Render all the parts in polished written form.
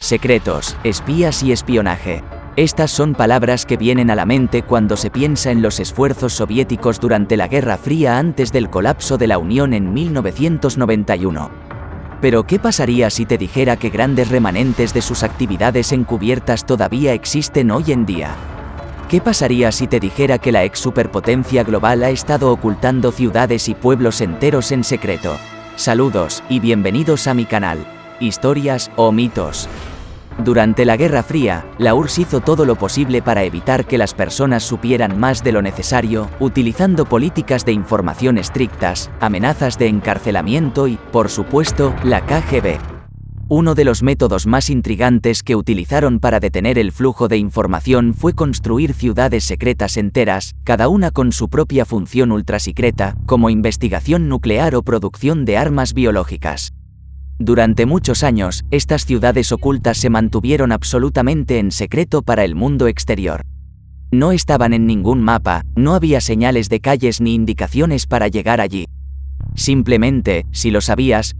Secretos, espías y espionaje. Estas son palabras que vienen a la mente cuando se piensa en los esfuerzos soviéticos durante la Guerra Fría antes del colapso de la Unión en 1991. Pero ¿qué pasaría si te dijera que grandes remanentes de sus actividades encubiertas todavía existen hoy en día? ¿Qué pasaría si te dijera que la ex superpotencia global ha estado ocultando ciudades y pueblos enteros en secreto? Saludos y bienvenidos a mi canal, Historias o Mitos. Durante la Guerra Fría, la URSS hizo todo lo posible para evitar que las personas supieran más de lo necesario, utilizando políticas de información estrictas, amenazas de encarcelamiento y, por supuesto, la KGB. Uno de los métodos más intrigantes que utilizaron para detener el flujo de información fue construir ciudades secretas enteras, cada una con su propia función ultrasecreta, como investigación nuclear o producción de armas biológicas. Durante muchos años, estas ciudades ocultas se mantuvieron absolutamente en secreto para el mundo exterior. No estaban en ningún mapa, no había señales de calles ni indicaciones para llegar allí. Simplemente, si lo sabías,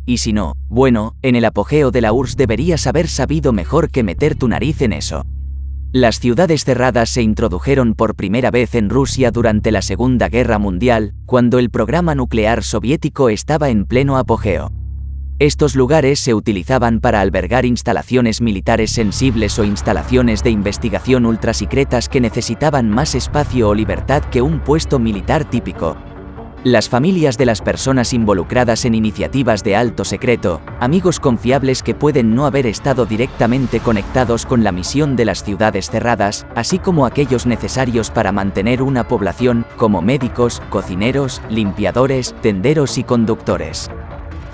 y si no, bueno, en el apogeo de la URSS deberías haber sabido mejor que meter tu nariz en eso. Las ciudades cerradas se introdujeron por primera vez en Rusia durante la Segunda Guerra Mundial, cuando el programa nuclear soviético estaba en pleno apogeo. Estos lugares se utilizaban para albergar instalaciones militares sensibles o instalaciones de investigación ultrasecretas que necesitaban más espacio o libertad que un puesto militar típico. Las familias de las personas involucradas en iniciativas de alto secreto, amigos confiables que pueden no haber estado directamente conectados con la misión de las ciudades cerradas, así como aquellos necesarios para mantener una población, como médicos, cocineros, limpiadores, tenderos y conductores.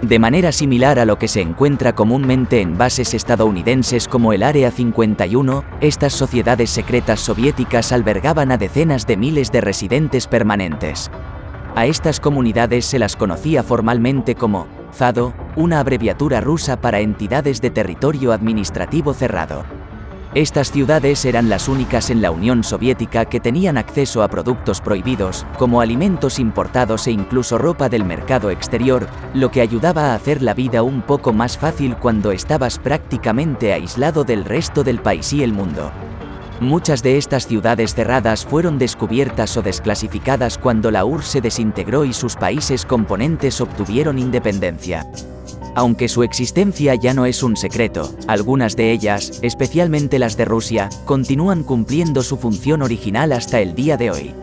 De manera similar a lo que se encuentra comúnmente en bases estadounidenses como el Área 51, estas sociedades secretas soviéticas albergaban a decenas de miles de residentes permanentes. A estas comunidades se las conocía formalmente como ZADO, una abreviatura rusa para entidades de territorio administrativo cerrado. Estas ciudades eran las únicas en la Unión Soviética que tenían acceso a productos prohibidos, como alimentos importados e incluso ropa del mercado exterior, lo que ayudaba a hacer la vida un poco más fácil cuando estabas prácticamente aislado del resto del país y el mundo. Muchas de estas ciudades cerradas fueron descubiertas o desclasificadas cuando la URSS se desintegró y sus países componentes obtuvieron independencia. Aunque su existencia ya no es un secreto, algunas de ellas, especialmente las de Rusia, continúan cumpliendo su función original hasta el día de hoy.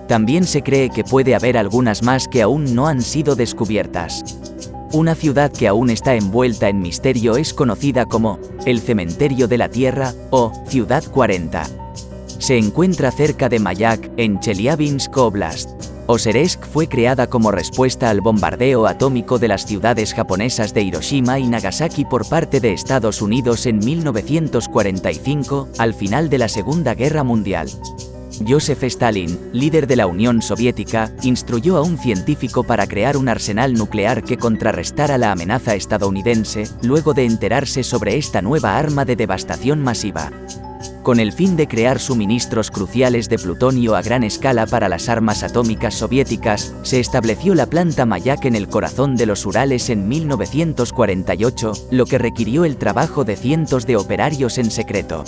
También se cree que puede haber algunas más que aún no han sido descubiertas. Una ciudad que aún está envuelta en misterio es conocida como el Cementerio de la Tierra o Ciudad 40. Se encuentra cerca de Mayak, en Chelyabinsk Oblast. Oseresk fue creada como respuesta al bombardeo atómico de las ciudades japonesas de Hiroshima y Nagasaki por parte de Estados Unidos en 1945, al final de la Segunda Guerra Mundial. Joseph Stalin, líder de la Unión Soviética, instruyó a un científico para crear un arsenal nuclear que contrarrestara la amenaza estadounidense, luego de enterarse sobre esta nueva arma de devastación masiva. Con el fin de crear suministros cruciales de plutonio a gran escala para las armas atómicas soviéticas, se estableció la planta Mayak en el corazón de los Urales en 1948, lo que requirió el trabajo de cientos de operarios en secreto.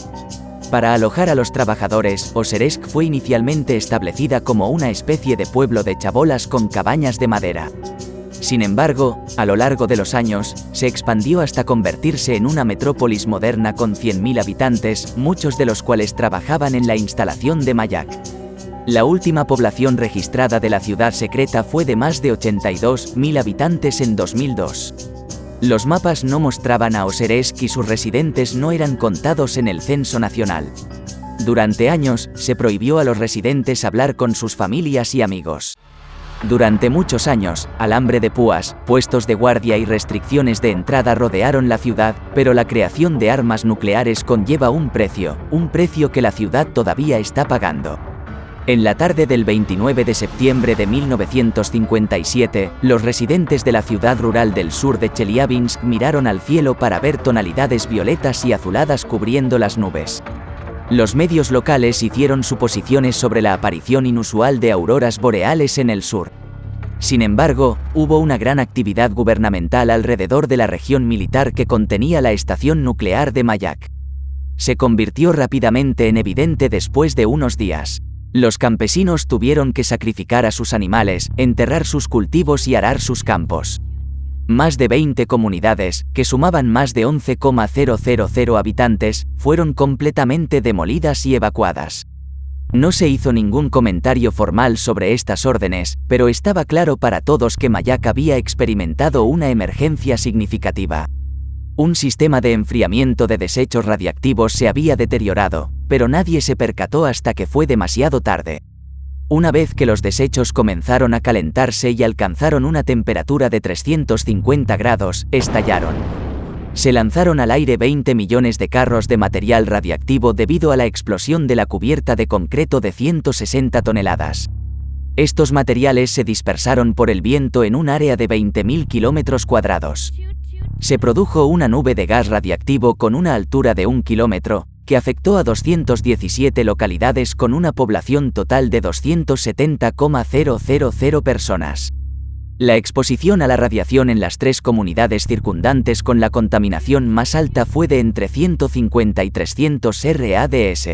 Para alojar a los trabajadores, Oseresk fue inicialmente establecida como una especie de pueblo de chabolas con cabañas de madera. Sin embargo, a lo largo de los años, se expandió hasta convertirse en una metrópolis moderna con 100.000 habitantes, muchos de los cuales trabajaban en la instalación de Mayak. La última población registrada de la ciudad secreta fue de más de 82.000 habitantes en 2002. Los mapas no mostraban a Oseresk y sus residentes no eran contados en el censo nacional. Durante años, se prohibió a los residentes hablar con sus familias y amigos. Durante muchos años, alambre de púas, puestos de guardia y restricciones de entrada rodearon la ciudad, pero la creación de armas nucleares conlleva un precio que la ciudad todavía está pagando. En la tarde del 29 de septiembre de 1957, los residentes de la ciudad rural del sur de Chelyabinsk miraron al cielo para ver tonalidades violetas y azuladas cubriendo las nubes. Los medios locales hicieron suposiciones sobre la aparición inusual de auroras boreales en el sur. Sin embargo, hubo una gran actividad gubernamental alrededor de la región militar que contenía la estación nuclear de Mayak. Se convirtió rápidamente en evidente después de unos días. Los campesinos tuvieron que sacrificar a sus animales, enterrar sus cultivos y arar sus campos. Más de 20 comunidades, que sumaban más de 11,000 habitantes, fueron completamente demolidas y evacuadas. No se hizo ningún comentario formal sobre estas órdenes, pero estaba claro para todos que Mayak había experimentado una emergencia significativa. Un sistema de enfriamiento de desechos radiactivos se había deteriorado, pero nadie se percató hasta que fue demasiado tarde. Una vez que los desechos comenzaron a calentarse y alcanzaron una temperatura de 350 grados, estallaron. Se lanzaron al aire 20 millones de carros de material radiactivo debido a la explosión de la cubierta de concreto de 160 toneladas. Estos materiales se dispersaron por el viento en un área de 20.000 kilómetros cuadrados. Se produjo una nube de gas radiactivo con una altura de 1 kilómetro, que afectó a 217 localidades con una población total de 270,000 personas. La exposición a la radiación en las 3 comunidades circundantes con la contaminación más alta fue de entre 150 y 300 RADS.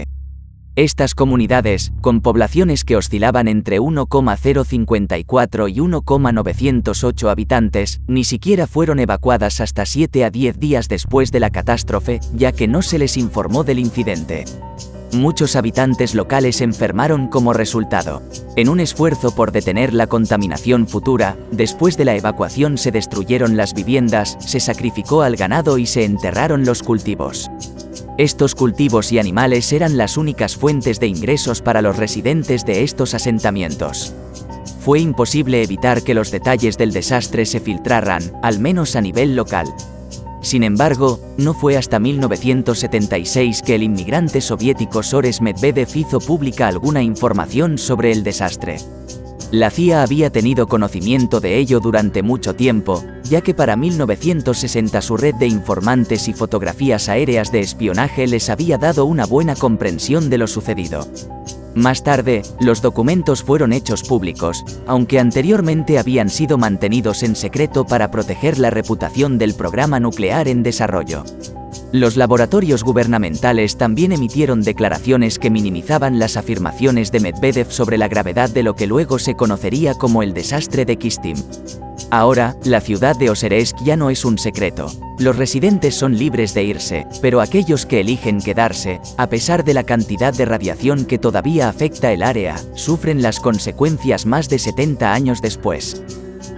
Estas comunidades, con poblaciones que oscilaban entre 1,054 y 1,908 habitantes, ni siquiera fueron evacuadas hasta 7 a 10 días después de la catástrofe, ya que no se les informó del incidente. Muchos habitantes locales enfermaron como resultado. En un esfuerzo por detener la contaminación futura, después de la evacuación se destruyeron las viviendas, se sacrificó al ganado y se enterraron los cultivos. Estos cultivos y animales eran las únicas fuentes de ingresos para los residentes de estos asentamientos. Fue imposible evitar que los detalles del desastre se filtraran, al menos a nivel local. Sin embargo, no fue hasta 1976 que el inmigrante soviético Sores Medvedev hizo pública alguna información sobre el desastre. La CIA había tenido conocimiento de ello durante mucho tiempo, ya que para 1960 su red de informantes y fotografías aéreas de espionaje les había dado una buena comprensión de lo sucedido. Más tarde, los documentos fueron hechos públicos, aunque anteriormente habían sido mantenidos en secreto para proteger la reputación del programa nuclear en desarrollo. Los laboratorios gubernamentales también emitieron declaraciones que minimizaban las afirmaciones de Medvedev sobre la gravedad de lo que luego se conocería como el desastre de Kistim. Ahora, la ciudad de Oseresk ya no es un secreto. Los residentes son libres de irse, pero aquellos que eligen quedarse, a pesar de la cantidad de radiación que todavía afecta el área, sufren las consecuencias más de 70 años después.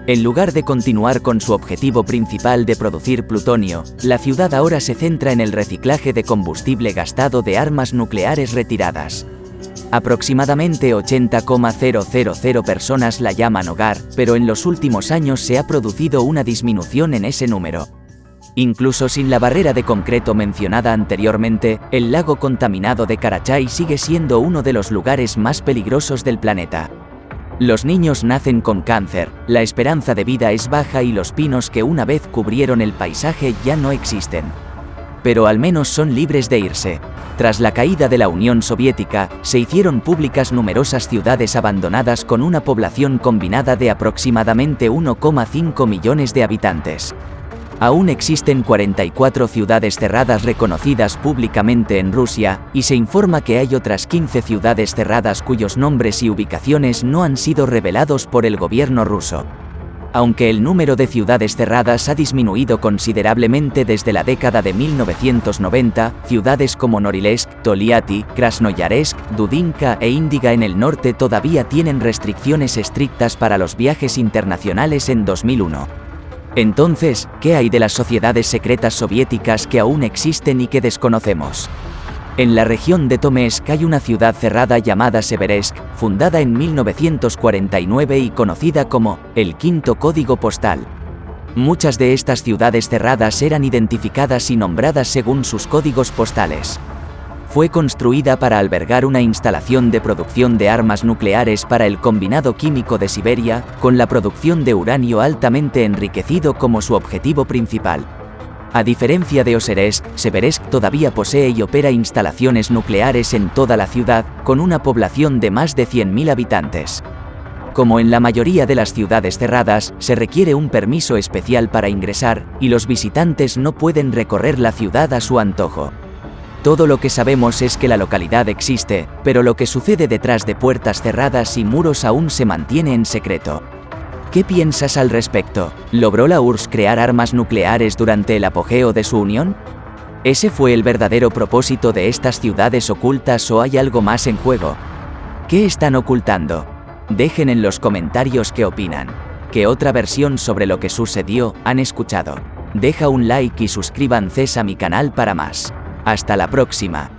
En lugar de continuar con su objetivo principal de producir plutonio, la ciudad ahora se centra en el reciclaje de combustible gastado de armas nucleares retiradas. Aproximadamente 80,000 personas la llaman hogar, pero en los últimos años se ha producido una disminución en ese número. Incluso sin la barrera de concreto mencionada anteriormente, el lago contaminado de Karachay sigue siendo uno de los lugares más peligrosos del planeta. Los niños nacen con cáncer, la esperanza de vida es baja y los pinos que una vez cubrieron el paisaje ya no existen. Pero al menos son libres de irse. Tras la caída de la Unión Soviética, se hicieron públicas numerosas ciudades abandonadas con una población combinada de aproximadamente 1,5 millones de habitantes. Aún existen 44 ciudades cerradas reconocidas públicamente en Rusia, y se informa que hay otras 15 ciudades cerradas cuyos nombres y ubicaciones no han sido revelados por el gobierno ruso. Aunque el número de ciudades cerradas ha disminuido considerablemente desde la década de 1990, ciudades como Norilsk, Toliati, Krasnoyarsk, Dudinka e Índiga en el norte todavía tienen restricciones estrictas para los viajes internacionales en 2001. Entonces, ¿qué hay de las sociedades secretas soviéticas que aún existen y que desconocemos? En la región de Tometsk hay una ciudad cerrada llamada Seversk, fundada en 1949 y conocida como el quinto código postal. Muchas de estas ciudades cerradas eran identificadas y nombradas según sus códigos postales. Fue construida para albergar una instalación de producción de armas nucleares para el Combinado Químico de Siberia, con la producción de uranio altamente enriquecido como su objetivo principal. A diferencia de Oseresk, Seversk todavía posee y opera instalaciones nucleares en toda la ciudad, con una población de más de 100.000 habitantes. Como en la mayoría de las ciudades cerradas, se requiere un permiso especial para ingresar, y los visitantes no pueden recorrer la ciudad a su antojo. Todo lo que sabemos es que la localidad existe, pero lo que sucede detrás de puertas cerradas y muros aún se mantiene en secreto. ¿Qué piensas al respecto? ¿Logró la URSS crear armas nucleares durante el apogeo de su unión? ¿Ese fue el verdadero propósito de estas ciudades ocultas o hay algo más en juego? ¿Qué están ocultando? Dejen en los comentarios qué opinan. ¿Qué otra versión sobre lo que sucedió han escuchado? Deja un like y suscríbanse a mi canal para más. Hasta la próxima.